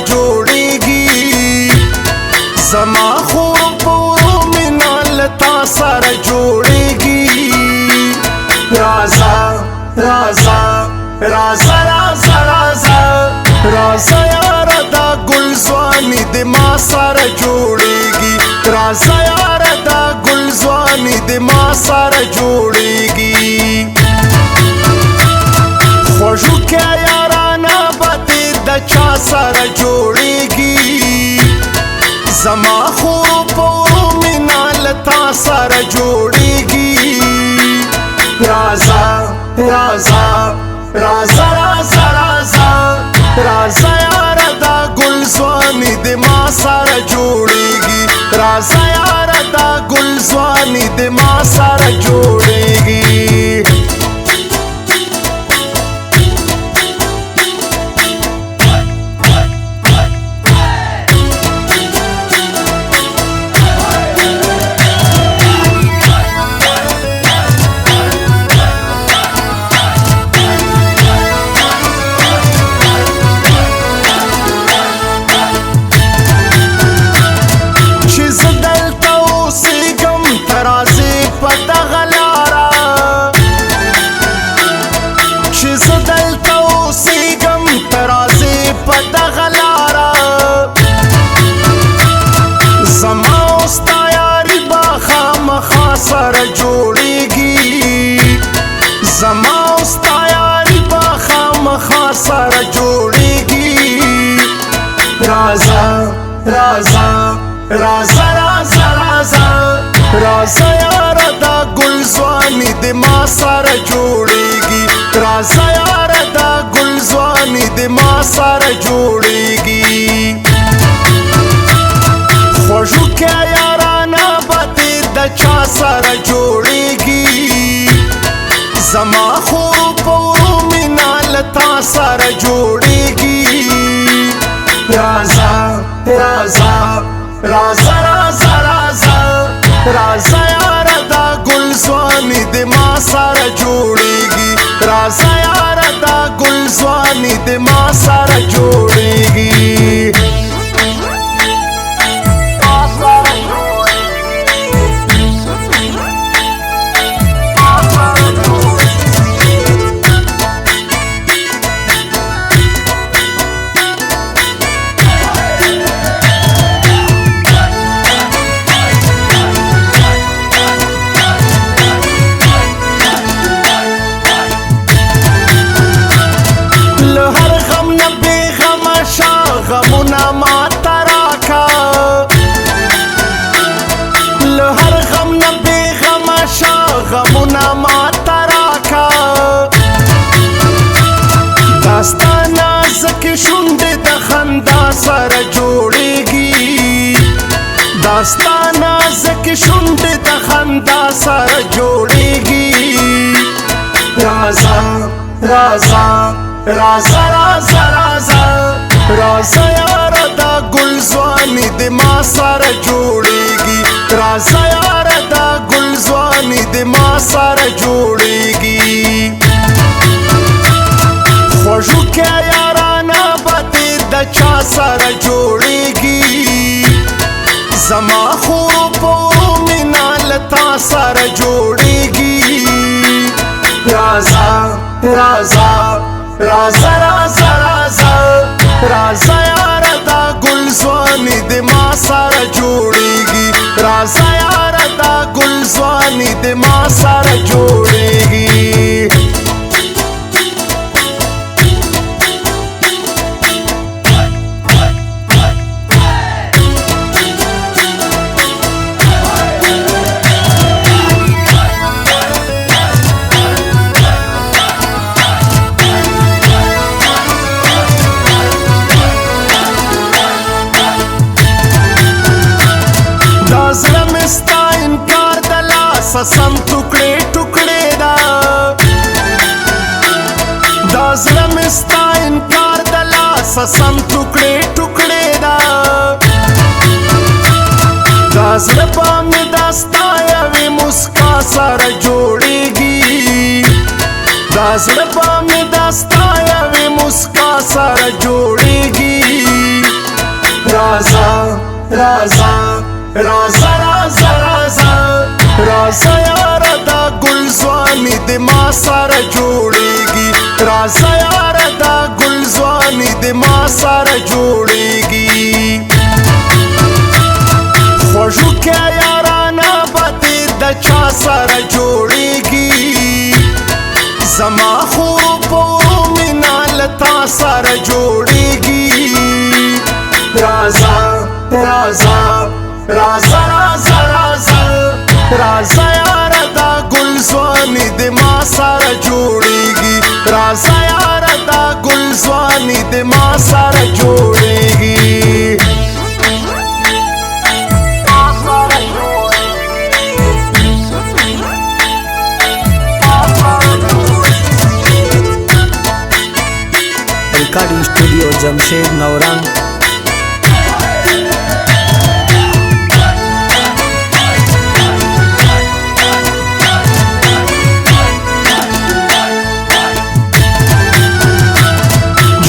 جوړیږي زما خور پورو مینا لتا سره جوړیږي رازا رازا رازا رازا رازا رازا یار دا ګل ځواني د ما سره جوړیږي رازا یار دا ګل ځواني د ما سره جوړیږي خوږو کې یارانه به د چا سره جوړیږي زما خور پورو مینا لتا سره جوړیږي رازا رازا رازا رازا رازا رازا یار دا ګل ځواني د ما سره جوړیږي رازا یار دا ګل ځواني د ما سره جوړیږي سره جوړیږي زما ستا یاري به خامخا سره جوړیږي رازا رازا رازا رازا رازا رازا یار دا ګل ځواني د ما سره جوړیږي رازا یار دا ګل ځواني د ما سره جوړیږي خوږو کې یارانه به د چا سره جوړیږي زما خور پورو مینا لتا سره جوړیږي رازا رازا رازا رازا رازا رازا یار دا ګل ځواني د ما سره جوړیږي رازا یار دا ګل ځواني د ما سره جوړیږي غمونه ماته راکه له هر غم نه بېغمه شه غمونه ماته راکه دا ستا نازکې شونډې د خندا سره جوړیږي دا ستا نازکې شونډې د خندا سره جوړیږي رازا رازا رازا رازا رازا رازا یار دا ګل ځواني د ما سره جوړیږي رازا یار دا ګل ځواني د ما سره جوړیږي خوږو کې یارانه به د چا سره جوړیږي زما خور پورو مینا لتا سره جوړیږي رازا رازا رازا رازا رازا رازا یار دا ګل ځواني د ما سره جوړیږي رازا یار دا ګل ځواني د ما سره جوړیږي سم ټوکړې ټوکړې دا زړه مې ستا انکار د لاسه سم ټوکړې ټوکړې دا زړه په مې دا ستا یوې مسکا سره جوړیږي دا زړه په مې دا ستا یوې مسکا سره جوړیږي رازا رازا رازا رازا رازا رازا یاره دا گل ځواني د ما سره جوړیږي رازا یاره دا گل ځواني د ما سره جوړیږي خوږو کې یارانه به دې د چا سره جوړیږي زما خو په مینه له تا سره جوړیږي رازا رازا رازا رازا رازا رازا یاره دا گل ځواني د ما سره جوړیږي رازا یاره دا گل ځواني د ما سره جوړیږي recording studio Jamshed नौरंग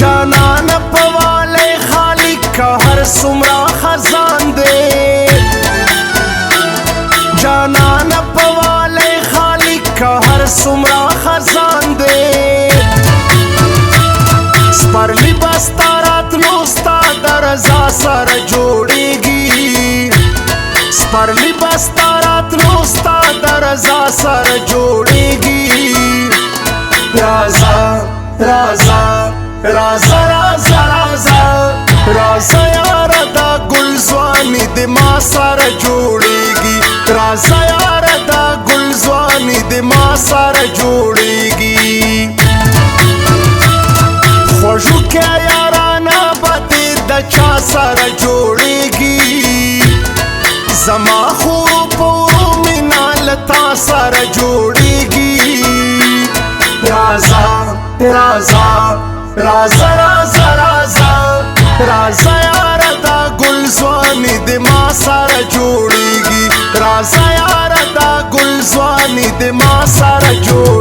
جانان پواله خالق کا ہر سمرا خزان دے جانان پواله خالق کا ہر سمرا خزان دے سپرلی بستارات نوستا درزا سر جوڑیگی سپرلی بستارات نوستا درزا سر جوڑیگی رازا رازا رازا رازا رازا رازا یاره دا گل ځواني د ما سره جوړیږي رازا یاره دا گل ځواني د ما سره جوړیږي خوږو کې یارانه به دې د چا سره جوړیږي زما خو په مینه له تا سره جوړیږي رازا رازا رازا رازا رازا رازا یاره دا گل ځواني د ما سره جوړیږي رازا یاره دا گل ځواني د ما سره جوړیږي